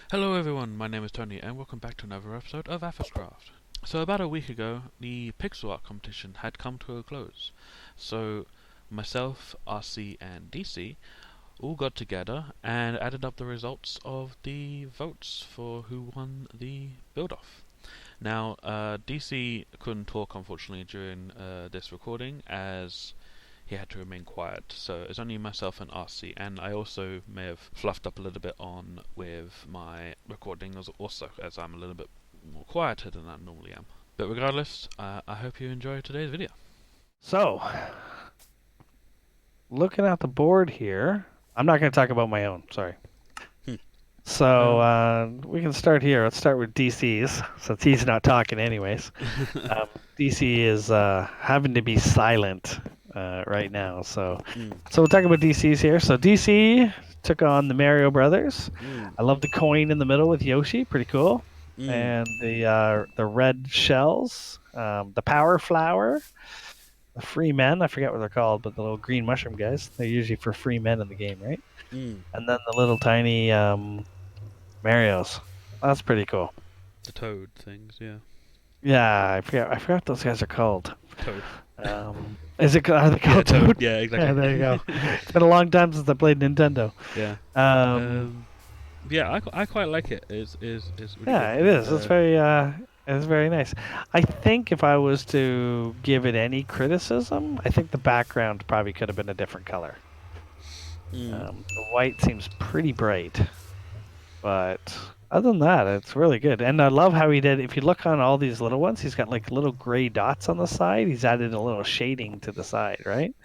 Hello everyone, my name is Tony and welcome back to another episode of AthosCraft. So about a week ago, the pixel art competition had come to a close. So myself, Arsey and DC all got together and added up the results of the votes for who won the build-off. Now, DC couldn't talk unfortunately during this recording as he had to remain quiet. So it's only myself and RC, and I also may have fluffed up a little bit on with my recording also, as I'm a little bit more quieter than I normally am. But regardless, I hope you enjoy today's video. So, looking at the board here, I'm not going to talk about my own, sorry. Hmm. So, we can start here. Let's start with DC's, since he's not talking anyways. DC is having to be silent right now. So we'll talk about DC's here. So DC took on the Mario Brothers. I love the coin in the middle with Yoshi, pretty cool. And the red shells, the power flower, the free men. I forget what they're called, but the little green mushroom guys. They're usually for free men in the game, right? And then the little tiny Marios. That's pretty cool. The toad things, yeah. Yeah, I forgot what those guys are called. Toad. Are they called Toad? Yeah, exactly. Yeah, there you go. It's been a long time since I played Nintendo. Yeah. Yeah, I quite like it. It's really yeah, good. it is. It's very nice. I think if I was to give it any criticism, I think the background probably could have been a different color. The white seems pretty bright, but other than that, it's really good. And I love how he did. If you look on all these little ones, he's got like little gray dots on the side. He's added a little shading to the side, right?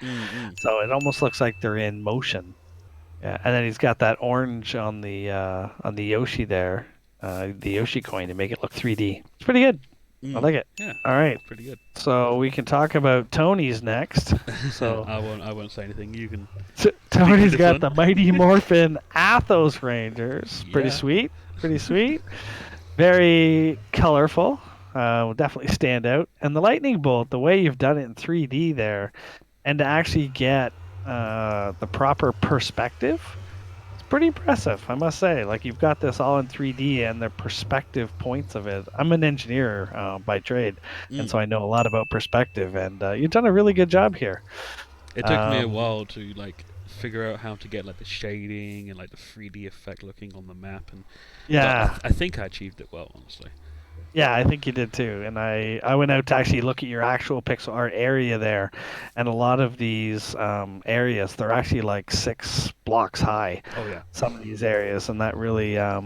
So it almost looks like they're in motion. Yeah, and then he's got that orange on the Yoshi there, the Yoshi coin to make it look 3D. It's pretty good. I like it. Yeah. All right. Pretty good. So we can talk about Tony's next. So I won't say anything. You can. Tony's got the Mighty Morphin Athos Rangers. Pretty sweet. Pretty sweet. Very colorful. Will definitely stand out. And the lightning bolt, the way you've done it in 3D there, and to actually get the proper perspective, it's pretty impressive, I must say. Like, you've got this all in 3D and the perspective points of it. I'm an engineer by trade, and so I know a lot about perspective, and you've done a really good job here. It took me a while to like figure out how to get like the shading and like the 3D effect looking on the map, and yeah, I think I achieved it well, honestly. Yeah, I think you did too. And I went out to actually look at your actual pixel art area there, and a lot of these areas, they're actually like 6 blocks high. Oh yeah. Some of these areas, and that really I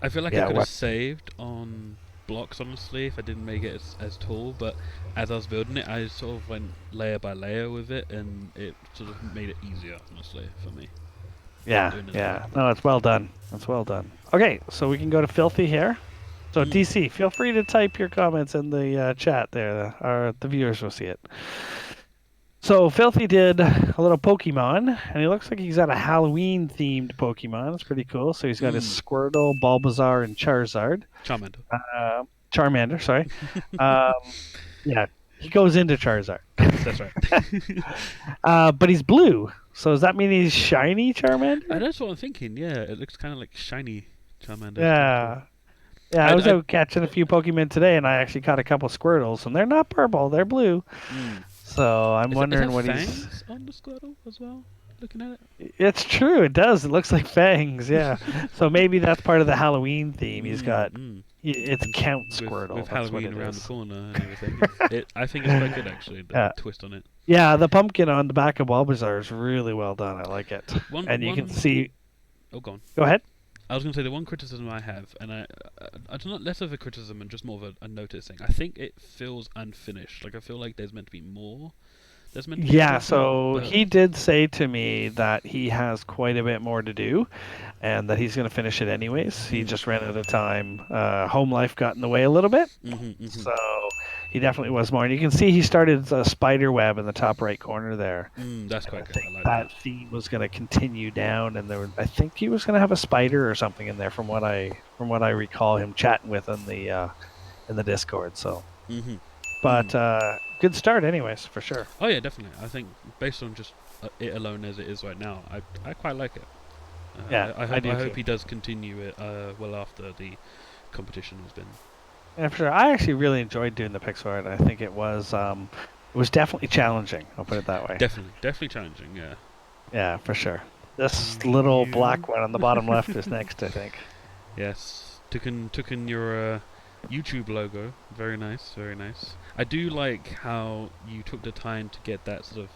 feel like I could have saved on blocks, honestly, if I didn't make it as tall, but as I was building it, I sort of went layer by layer with it, and it sort of made it easier, honestly, for me. Yeah. No, it's well done. It's well done. Okay, so we can go to Filthy here. So DC, feel free to type your comments in the chat there. The viewers will see it. So Filthy did a little Pokemon, and he looks like he's got a Halloween-themed Pokemon. It's pretty cool. So he's got his Squirtle, Bulbasaur, and Charizard. Charmander, sorry. Yeah, he goes into Charizard. That's right. But he's blue. So does that mean he's shiny Charmander? That's what I'm thinking, yeah. It looks kind of like shiny Charmander. Yeah. Yeah, I was out catching a few Pokemon today, and I actually caught a couple Squirtles, and they're not purple, they're blue. So I'm wondering what he's on the Squirtle as well. Looking at it, it's true. It does. It looks like fangs. Yeah. So maybe that's part of the Halloween theme. He's got it's Count Squirtle. With Halloween around the corner and everything. I think it's quite good actually. The twist on it. Yeah, the pumpkin on the back of Bulbasaur is really well done. I like it. You can see. Oh, go on. Go ahead. I was going to say the one criticism I have, and I do not less of a criticism and just more of a noticing. I think it feels unfinished. Like I feel like there's meant to be more. So he did say to me that he has quite a bit more to do, and that he's going to finish it anyways. He just ran out of time. Home life got in the way a little bit, so he definitely was more. And you can see he started a spider web in the top right corner there. That's quite good. I like that theme was going to continue down, and I think he was going to have a spider or something in there, from what I recall him chatting with in the Discord. So. But good start, anyways, for sure. Oh yeah, definitely. I think based on just it alone as it is right now, I quite like it. Yeah, I do I hope too. he does continue it well after the competition has been. Yeah, for sure. I actually really enjoyed doing the pixel art. I think it was definitely challenging. I'll put it that way. Definitely challenging. Yeah. Yeah, for sure. This little You black one on the bottom left is next, I think. Yes, took in your YouTube logo. Very nice, very nice. I do like how you took the time to get that sort of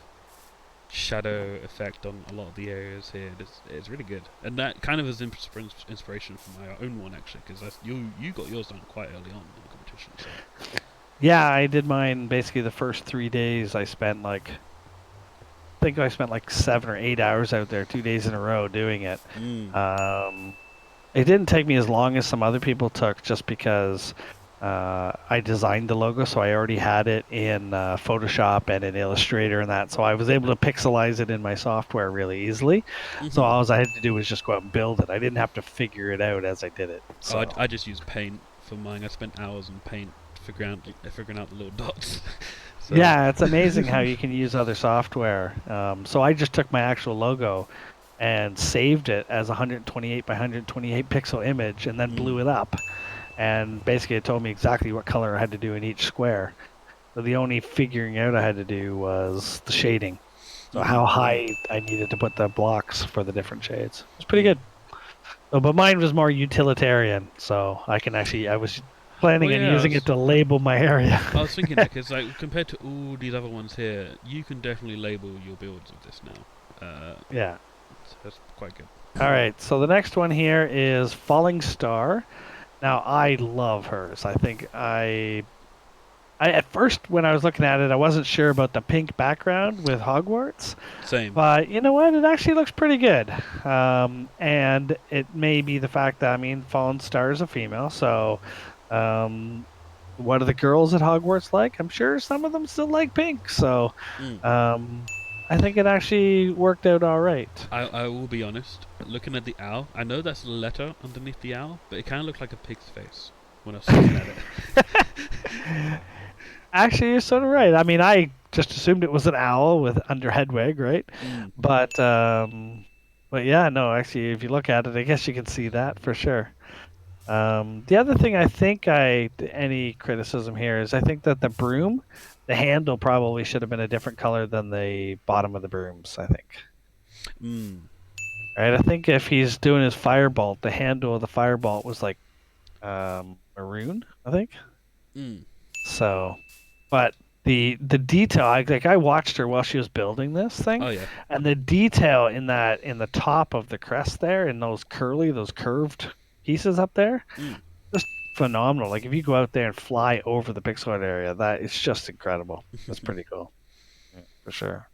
shadow effect on a lot of the areas here. It's really good, and that kind of is inspiration for my own one actually, because you got yours done quite early on in the competition. So. Yeah, I did mine basically the first 3 days. I think I spent like 7 or 8 hours out there, 2 days in a row doing it. Mm. Um, it didn't take me as long as some other people took, just because I designed the logo, so I already had it in Photoshop and in Illustrator and that, so I was able to pixelize it in my software really easily. So Mhm. all I had to do was just go out and build it. I didn't have to figure it out as I did it. Oh, So I just use Paint for mine. I spent hours in Paint figuring out the little dots. So. yeah, it's amazing how you can use other software. So I just took my actual logo and saved it as a 128 by 128 pixel image and then Mm. blew it up. And basically, it told me exactly what color I had to do in each square. So the only figuring out I had to do was the shading. So Mhm. how Mhm. high I needed to put the blocks for the different shades. It's pretty Mm. good. So, but mine was more utilitarian. So I was Well, planning on yeah. using it to label my area. I was thinking that because, like, compared to all these other ones here, you can definitely label your builds with this now. yeah. So that's quite good. All right. So the next one here is Falling Star. Now I love hers. I at first when I was looking at it, I wasn't sure about the pink background with Hogwarts. Same. But you know what? It actually looks pretty good. And it may be the fact that, I mean, Fallen Star is a female, so um, what are the girls at Hogwarts like? I'm sure some of them still like pink. So Mm. um, I think it actually worked out all right. I will be honest. Looking at the owl, I know that's a letter underneath the owl, but it kind of looked like a pig's face when I was looking at it. Actually, you're sort of right. I mean, I just assumed it was an owl with under Hedwig, right? Mm. But but yeah, no, actually, if you look at it, I guess you can see that for sure. The other thing any criticism here is I think that the handle probably should have been a different color than the bottom of the brooms, I think. Mm. Right? I think if he's doing his firebolt, the handle of the firebolt was like maroon, I think. Mm. So, but the detail, I watched her while she was building this thing, Oh yeah. and the detail in the top of the crest there, in those curved pieces up there, Mm. just phenomenal. Like if you go out there and fly over the pixel art area, that is just incredible. That's pretty cool, yeah, for sure.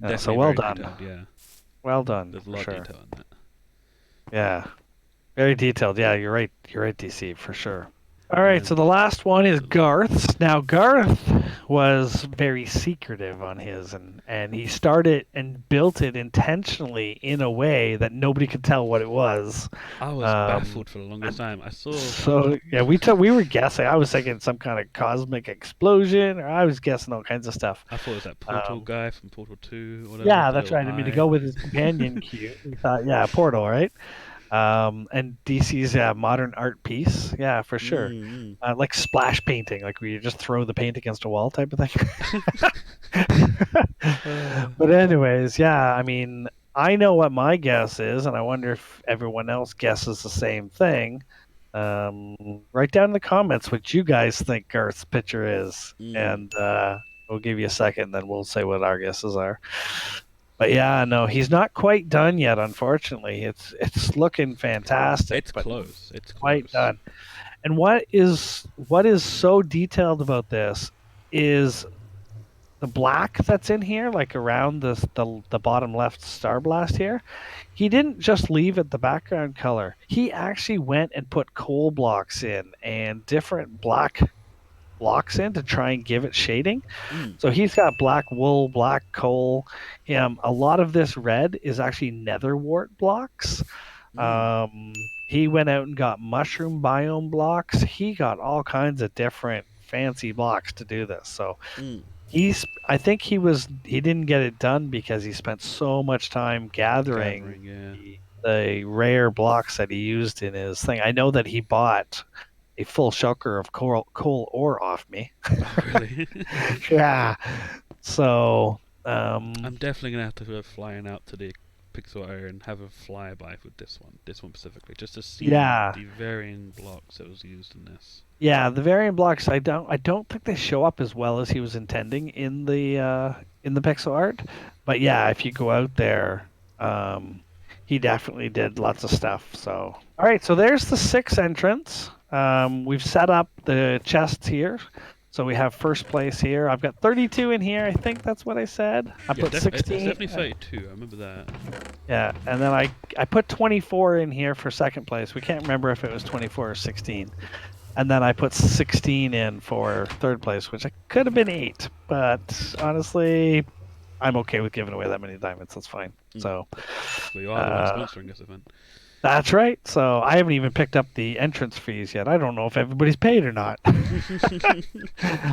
So Definitely well very done, detailed. Yeah. well done There's a for lot of sure. detail in that. Yeah, very detailed. Yeah, you're right. You're right, DC, for sure. All And right, so then the last one is Garth's. Now, Garth was very secretive on his, and he started and built it intentionally in a way that nobody could tell what it was. I was Um, baffled for the longest and time. I saw. so yeah, we were guessing. I was thinking some kind of cosmic explosion, or I was guessing all kinds of stuff. I thought it was that Portal Um, guy from Portal 2, whatever, yeah, with the that's little right. I mean, to eye. go with his companion cue, we thought, yeah, Portal, right? And DC's modern art piece, yeah, for sure. Mm. Like splash painting, like where you just throw the paint against a wall type of thing. Mm. But anyways, yeah, I mean, I know what my guess is, and I wonder if everyone else guesses the same thing. Write down in the comments what you guys think Garth's picture is, Mm. and we'll give you a second, then we'll say what our guesses are. But yeah, no, he's not quite done yet. Unfortunately, it's looking fantastic, It's but close. It's quite close. done. And what is so detailed about this is the black that's in here, like around the bottom left star blast here. He didn't just leave it the background color. He actually went and put coal blocks in and different black blocks in to try and give it shading. Mm. So he's got black wool, black coal. A lot of this red is actually nether wart blocks. Mm. He went out and got mushroom biome blocks. He got all kinds of different fancy blocks to do this. So Mm. I think he didn't get it done because he spent so much time gathering Gathering, yeah. the the rare blocks that he used in his thing. I know that he bought a full shulker of coal ore off me. Oh, really? Yeah. So, I'm definitely gonna have to go flying out to the pixel area and have a flyby with this one specifically, just to see yeah. the varying blocks that was used in this. Yeah, the variant blocks I don't think they show up as well as he was intending in the pixel art. But yeah, if you go out there, he definitely did lots of stuff. So all right, so there's the 6 entrance. We've set up the chests here. So we have first place here. I've got 32 in here. I think that's what I said. I Yeah, put it's 16. definitely 32. I remember that. Yeah, and then I put 24 in here for second place. We can't remember if it was 24 or 16. And then I put 16 in for third place, which I could have been 8. But honestly, I'm okay with giving away that many diamonds. That's fine. So Well, you are the one sponsoring this event. that's right. So I haven't even picked up the entrance fees yet. I don't know if everybody's paid or not.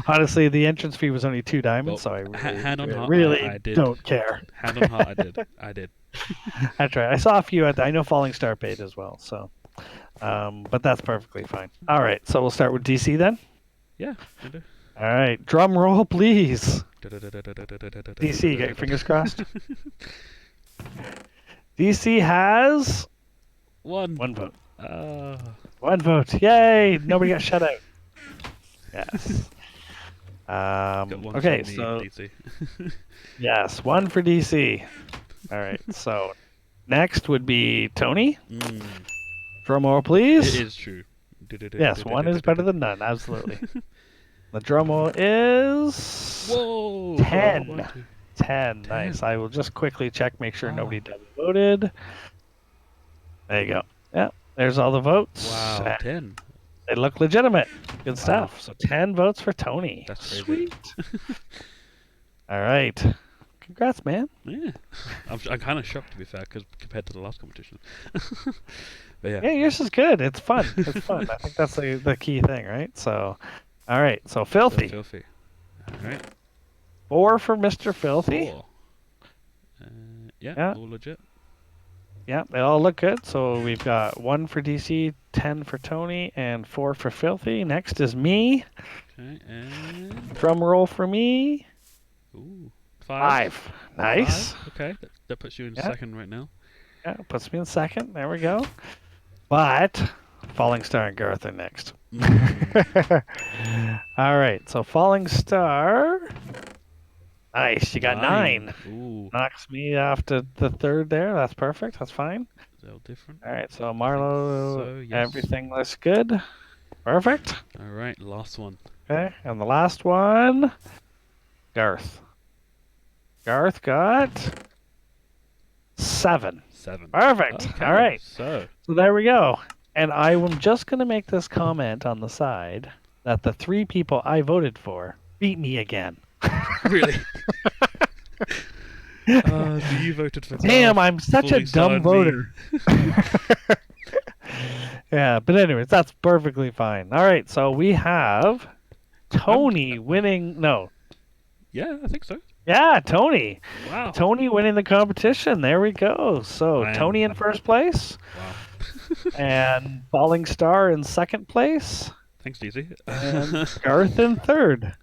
Honestly, the entrance fee was only 2 diamonds, Well, so I hand on heart, really I did. don't care. Hand on heart, I did. That's right. I saw a few I know Falling Star paid as well. So. But that's perfectly fine. All right, so we'll start with DC then. Yeah, I do. All right, drum roll, please. DC, get your fingers crossed. DC has one vote. Uh, 1 vote. Yay! Nobody got shut out. Yes. got one Okay, from me, so DC. yes, 1 for DC. All right, so next would be Tony. Drum roll, please. It is true. Yes, 1 is better than none. Absolutely. The drum roll is Whoa! 10. 10. Nice. I will just quickly check, make sure nobody double voted. There you go. Yeah, there's all the votes. Wow, 10. They look legitimate. Good stuff. So 10 votes for Tony. That's crazy. Sweet. All right. Congrats, man. Yeah. I'm kind of shocked, to be fair, cause compared to the last competition. But yeah. Yeah, yours is good. It's fun. It's fun. I think that's the key thing, right? So, all right. So Filthy. Filthy. All right. 4 for Mr. Filthy. 4. Yeah, all legit. Yeah, they all look good. So we've got 1 for DC, 10 for Tony, and 4 for Filthy. Next is me. Okay, and... Drum roll for me. Ooh, 5. Nice. 5. Okay, that puts you in second right now. Yeah, puts me in second. There we go. But Falling Star and Garth are next. All right, so Falling Star. Nice, you got 9. Ooh. Knocks me off to the third there. That's perfect. That's fine. Is that all different? All right, so Marlo, so, yes. everything looks good. Perfect. All right, last one. Okay, and the last one, Garth. Garth got 7. 7. Perfect. Okay, all right. So there we go. And I am just going to make this comment on the side that the 3 people I voted for beat me again. Really? You voted for Damn, I'm such a dumb voter. Yeah, but anyways, that's perfectly fine. All right, so we have Tony winning. No. Yeah, I think so. Yeah, Tony. Wow. Tony winning the competition. There we go. So Tony in first place. Wow. And Falling Star in second place. Thanks, DC. And Garth in third.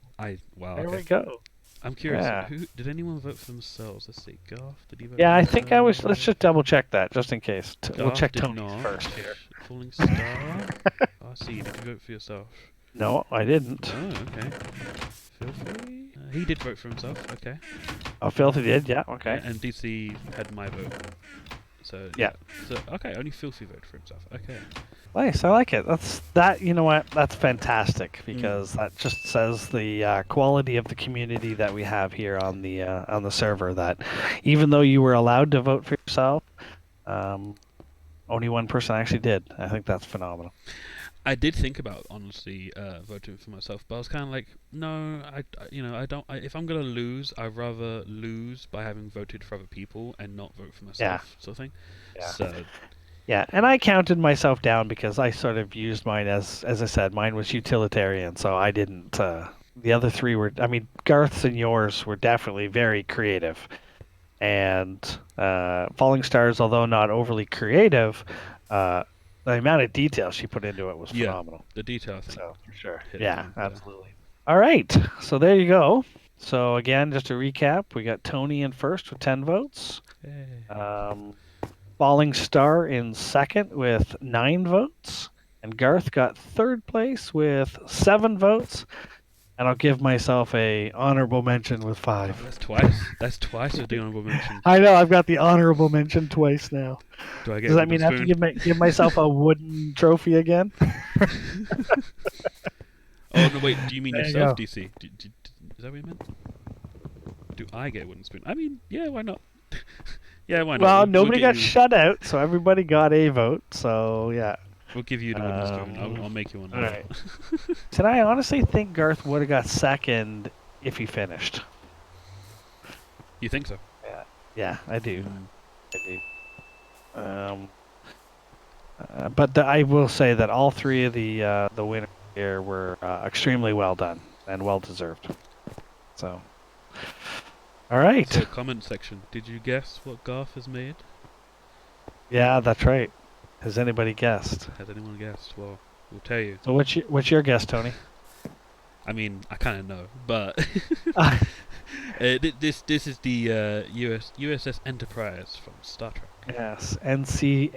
Wow. There okay. we go. I'm curious. Yeah. Who did anyone vote for themselves? Let's see. Garth, did he vote? Yeah, for I think I was. himself? Let's just double check that, just in case. We'll Garth check did Tony not. first here. Falling Star. I see. Did you vote for yourself? No, I didn't. Oh, okay. Filthy. He did vote for himself. Okay. Oh, Filthy did. Yeah. Okay. And DC had my vote. So yeah. So okay, only Filthy voted for himself. Okay. Nice. I like it. You know what? That's fantastic because that just says the quality of the community that we have here on the server. That even though you were allowed to vote for yourself, only one person actually did. I think that's phenomenal. I did think about honestly voting for myself, but I was kind of like, no, I don't. If I'm gonna lose, I'd rather lose by having voted for other people and not vote for myself, sort of thing. Yeah. So. Yeah, and I counted myself down because I sort of used mine as I said, mine was utilitarian, so I didn't. The other 3 were, I mean, Garth's and yours were definitely very creative. And Falling Stars, although not overly creative, uh, the amount of detail she put into it was Yeah, phenomenal. the detail I think So for sure, hit a yeah, point there. absolutely. All right, so there you go. So again, just to recap, we got Tony in first with 10 votes. Hey. Um, Falling Star in second with 9 votes. And Garth got third place with 7 votes. And I'll give myself a honorable mention with Oh, 5. that's twice. That's twice as the honorable mention. I know I've got the honorable mention twice now. Do I get Does a that wooden mean I have to spoon? give myself a wooden trophy again? Oh no, wait. Do you mean There you yourself, go. DC? Is that what you meant? Do I get a wooden spoon? I mean, yeah, why not? Yeah, why not? Well, We'll nobody get got you. shut out, so everybody got a vote. So yeah. We'll give you the wooden spoon. I'll make you one All as well. right. Did I honestly think Garth would have got second if he finished? You think so? Yeah. Yeah, I do. Mm. I do. But I will say that all three of the winners here were extremely well done and well deserved. So, all right. So, comment section. Did you guess what Garth has made? Yeah, that's right. Has anybody guessed? Has anyone guessed? Well, we'll tell you. So what's your guess, Tony? I mean, I kind of know, but this is the USS Enterprise from Star Trek. Yes, NCC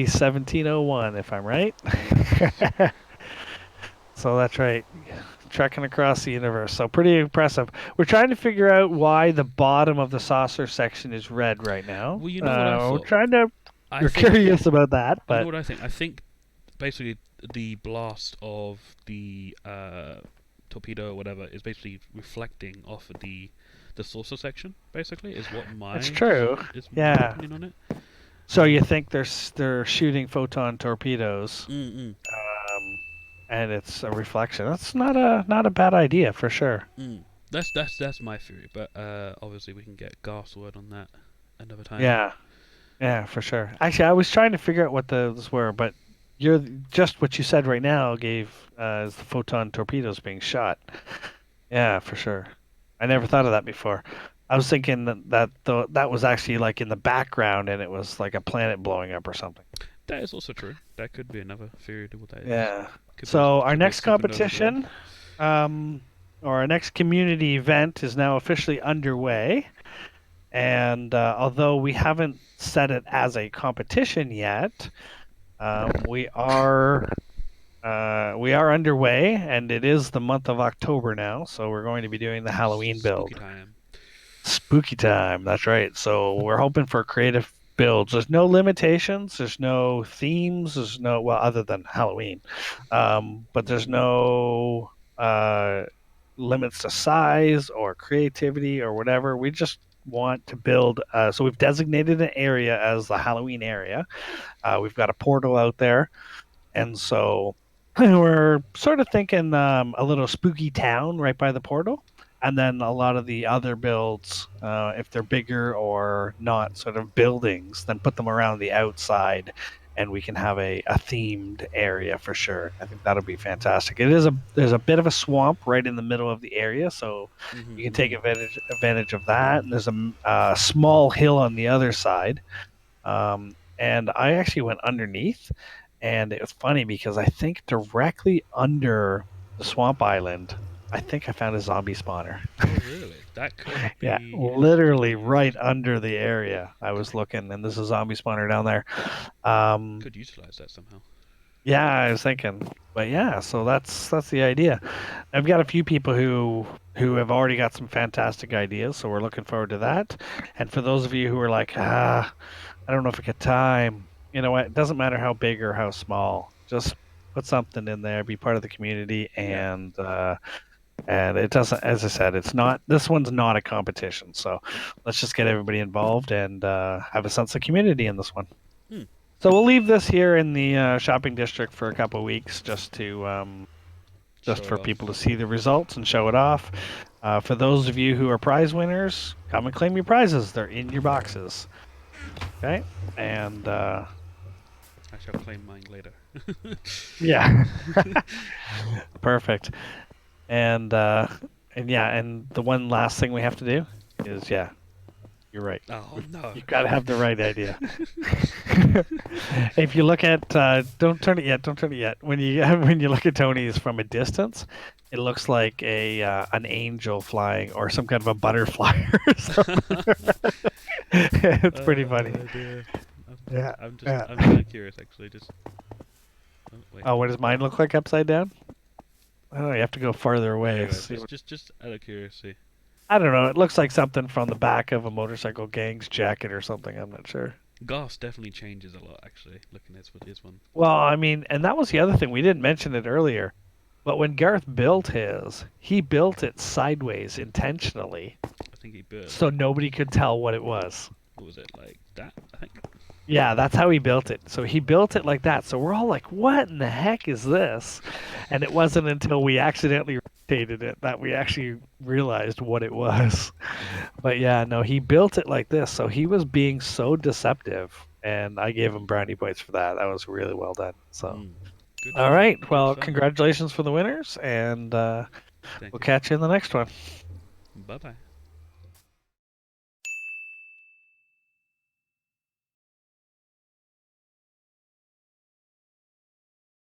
1701, if I'm right. Yes. So that's right. Trekking across the universe. So pretty impressive. We're trying to figure out why the bottom of the saucer section is red right now. Well, you know what I We're thought. trying to. I We're think curious about that, you know but what I think. I think basically the blast of the torpedo or whatever is basically reflecting off of the saucer section. Basically, is what it's true. is my Yeah. opinion on it. So you think they're shooting photon torpedoes, Mm and it's a reflection. That's not a bad idea for sure. mm. That's my theory, but obviously we can get Garth's word on that another time. Yeah. Yeah, for sure. Actually, I was trying to figure out what those were, but you're just what you said right now gave is the photon torpedoes being shot. Yeah, for sure. I never thought of that before. I was thinking that was actually like in the background and it was like a planet blowing up or something. That is also true. That could be another theory to what that is. Yeah. So our Could be a next supernova blast. competition, or our next community event is now officially underway. And although we haven't set it as a competition yet, we are underway, and it is the month of October now, so we're going to be doing the Halloween Spooky build. time. Spooky time, that's right. So we're hoping for creative builds. There's no limitations. There's no themes. There's no, well, other than Halloween, but there's no limits to size or creativity or whatever. We just want to build. So we've designated an area as the Halloween area. We've got a portal out there, and so we're sort of thinking a little spooky town right by the portal. And then a lot of the other builds, if they're bigger or not sort of buildings, then put them around the outside and we can have a themed area for sure. I think that'll be fantastic. There's a bit of a swamp right in the middle of the area, so you can take advantage of that. And there's a small hill on the other side, and I actually went underneath, and it was funny because I think directly under the swamp island, I think I found a zombie spawner. Oh, really? That could Yeah, be literally right used. under the area I was looking, and there's a zombie spawner down there. Could utilize that somehow. Yeah, I was thinking, but yeah, so that's the idea. I've got a few people who have already got some fantastic ideas, so we're looking forward to that. And for those of you who are like, I don't know if I got time, you know what? It doesn't matter how big or how small. Just put something in there, be part of the community, Yeah. and it doesn't. As I said, it's not. This one's not a competition, so let's just get everybody involved and have a sense of community in this one. Hmm. So we'll leave this here in the shopping district for a couple of weeks, just to just Show for it off. people to see the results and show it off. For those of you who are prize winners, come and claim your prizes. They're in your boxes. Okay, and I shall claim mine later. yeah, perfect. And yeah, and the one last thing we have to do is, yeah, You're right. Oh no. You got to have the right idea. If you look at, don't turn it yet. Don't turn it yet. When you when you look at Tony's from a distance, it looks like a an angel flying or some kind of a butterfly or something. It's pretty funny. Dear. Yeah. I'm kind of curious actually. Just. Oh, wait. Oh, what does mine look like upside down? Oh, you have to go farther away. Anyway, just out of curiosity. I don't know. It looks like something from the back of a motorcycle gang's jacket or something. I'm not sure. Goss definitely changes a lot actually. Looking at his one. Well, I mean, and that was the other thing. We didn't mention it earlier. But when Garth built his, he built it sideways intentionally. I think he built. So nobody could tell what it was. What was it like that? I think. Yeah, that's how he built it. So he built it like that. So we're all like, what in the heck is this? And it wasn't until we accidentally rotated it that we actually realized what it was. But yeah, no, he built it like this. So he was being so deceptive. And I gave him brownie points for that. That was really well done. So, Good all right. good Well, stuff. congratulations for the winners. And we'll catch you in the next one. Bye bye.